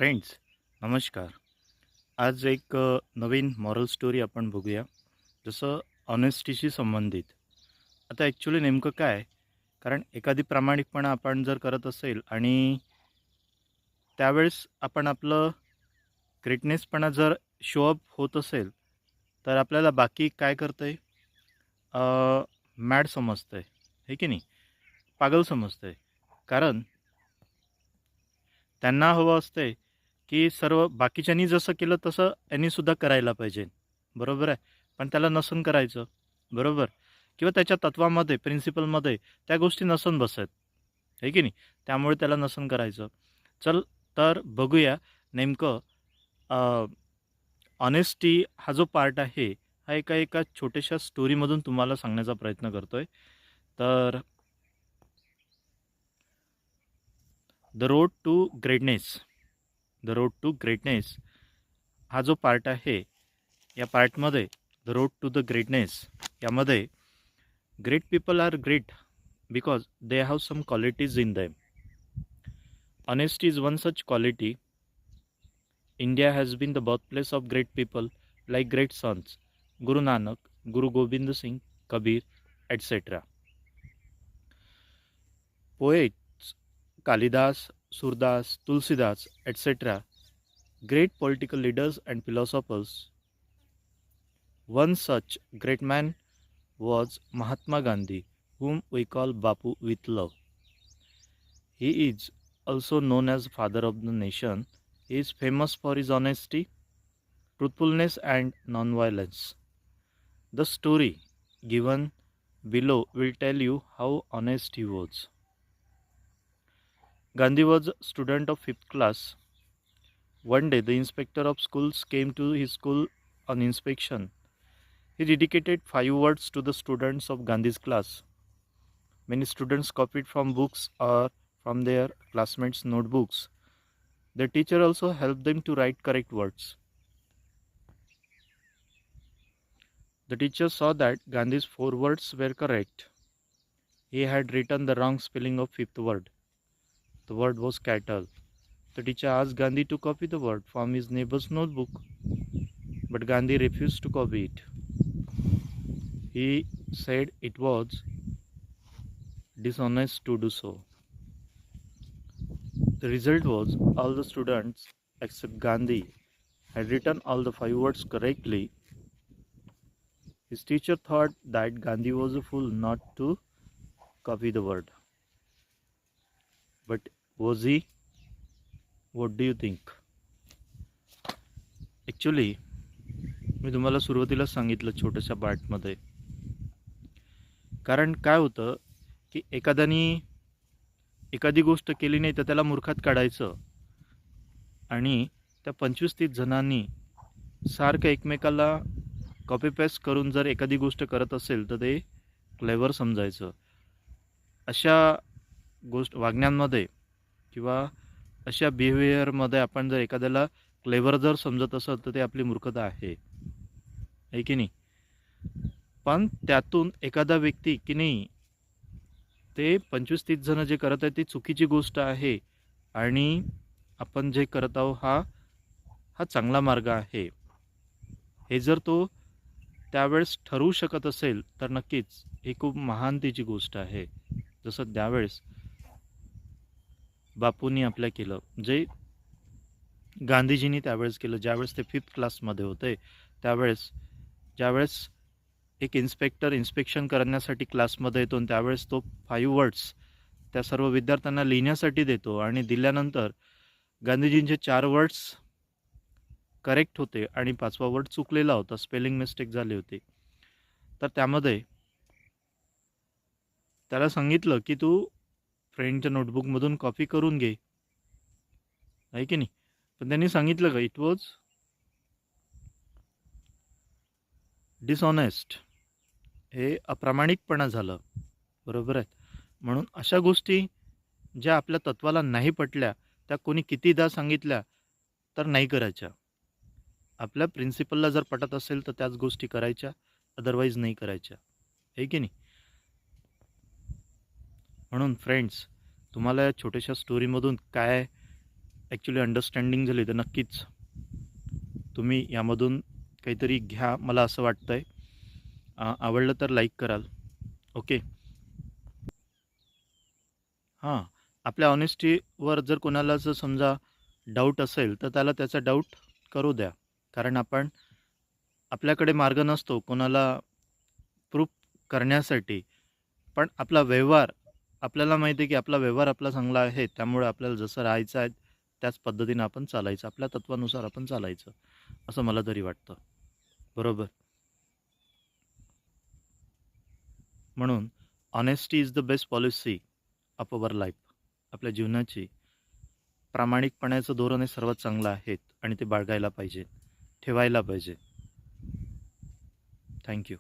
Friends, नमस्कार. आज एक नवीन मॉरल स्टोरी आपण बघूया. जसं ऑनेस्टीशी संबंधित. आता ॲक्च्युली नेमकं काय, कारण एखादी प्रामाणिकपणा आपण जर करत असेल आणि त्यावेळेस आपण आपलं ग्रेटनेसपणा जर शो अप होत असेल, तर आपल्याला बाकी काय करतंय? मॅड समजतंय, हे की नाही? पागल समजतंय. कारण त्यांना हवं असतंय, की सर्व बाकीच्यांनी जसं केलं तसं यांनीसुद्धा करायला पाहिजे. बरोबर आहे. पण त्याला नसन करायचं. बरोबर. किंवा त्याच्या तत्वामध्ये, प्रिन्सिपलमध्ये त्या गोष्टी नसन बसत. आहे की नाही? त्यामुळे त्याला नसन करायचं. चल तर बघूया नेमकं ऑनेस्टी हा जो पार्ट आहे, हा एका एका छोट्याशा स्टोरीमधून तुम्हाला सांगण्याचा प्रयत्न करतोय. तर the road to greatness. The road to greatness हा जो पार्ट आहे, या पार्टमध्ये the road to the greatness यामध्ये great people are great because they have some qualities in them. Honesty is one such quality. India has been the birthplace of great people like great sons Guru Nanak, Guru Gobind Singh, Kabir, etc. Poets Kalidas, Surdas, Tulsidas, etc. Great political leaders and philosophers. One such great man was Mahatma Gandhi, whom we call Bapu with love. He is also known as father of the nation. He is famous for his honesty, truthfulness, and nonviolence. The story given below will tell you how honest he was. Gandhi was a student of 5th class. One day, the inspector of schools came to his school on inspection. He dedicated 5 words to the students of Gandhi's class. Many students copied from books or from their classmates' notebooks. The teacher also helped them to write correct words. The teacher saw that Gandhi's 4 words were correct. He had written the wrong spelling of 5th word. The word was cattle. The teacher asked Gandhi to copy the word from his neighbor's notebook, but Gandhi refused to copy it. He said it was dishonest to do so. The result was all the students except Gandhi had written all the 5 words correctly. His teacher thought that Gandhi was a fool not to copy the word. But was he? What do you think? Actually मी तुम्हाला सुरुवातीला सांगितलं छोट्याशा पार्टमध्ये. कारण काय होतं, की एखाद्याने एखादी गोष्ट केली नाही तर त्याला मूर्खात काढायचं आणि त्या 25-30 जणांनी सारखं एकमेकाला कॉपी पेस्ट करून जर एखादी गोष्ट करत असेल तर ते क्लेवर समजायचं. अशा वागण्यांमध्ये किंवा अशा बिहेवियरमध्ये आपण जर एखाद्याला क्लेवर जर समजत असेल तर ते आपली मूर्खता आहे की नाही? पण त्यातून एखादा व्यक्ती की नाही, ते 25-30 जण जे करत आहेत ती चुकीची गोष्ट आहे आणि आपण जे करत आहोत हा चांगला मार्ग आहे, हे जर तो त्यावेळेस ठरवू शकत असेल तर नक्कीच ही खूप महानतेची गोष्ट आहे. जसं त्यावेळेस बापूंनी आपल्या केलं, जे गांधीजींनी त्यावेळेस केलं. ज्यावेळेस ते 5th क्लासमध्ये होते, ज्यावेळेस एक इन्स्पेक्टर इन्स्पेक्शन करण्यासाठी क्लासमध्ये येतो आणि त्यावेळेस तो 5 वर्ड्स त्या सर्व विद्यार्थ्यांना लिहिण्यासाठी देतो आणि दिल्यानंतर गांधीजींचे 4 वर्ड्स करेक्ट होते आणि 5वा वर्ड चुकलेला होता, स्पेलिंग मिस्टेक झाली होती. तर त्यामध्ये त्याला सांगितलं की तू फ्रेंडच्या नोटबुकमधून कॉपी करून घे, आहे की नाही? पण त्यांनी सांगितलं का इट वॉज डिसऑनेस्ट, हे अप्रामाणिकपणा झालं. बरोबर आहे. म्हणून अशा गोष्टी ज्या आपल्या तत्वाला नाही पटल्या त्या कोणी कितीदा सांगितल्या तर नाही करायच्या. आपल्या प्रिन्सिपलला जर पटत असेल तर त्याच गोष्टी करायच्या, अदरवाईज नाही करायच्या, आहे की नाही? म्हणून फ्रेंड्स, तुम्हाला या छोट्याशा स्टोरीमधून काय ॲक्च्युली अंडरस्टँडिंग झाली तर नक्कीच तुम्ही यामधून काहीतरी घ्या, मला असं वाटतं आहे. आवडलं तर लाईक कराल. ओके. हां, आपल्या ऑनेस्टीवर जर कोणाला जर समजा डाऊट असेल तर त्याला त्याचा डाऊट करू द्या. कारण आपल्याकडे मार्ग नसतो कोणाला प्रूफ करण्यासाठी. पण आपला व्यवहार, आपल्याला माहिती आहे की आपला व्यवहार आपला चांगला आहे, त्यामुळे आपल्याला जसं राहायचं आहे त्याच पद्धतीनं आपण चालायचं, आपल्या तत्त्वानुसार आपण चालायचं, असं मला तरी वाटतं. बरोबर. म्हणून honesty is the best policy of our life. आपल्या जीवनाची प्रामाणिकपणाचं धोरण हे सर्वात चांगलं आहे आणि ते बाळगायला पाहिजे, ठेवायला पाहिजे. थँक्यू.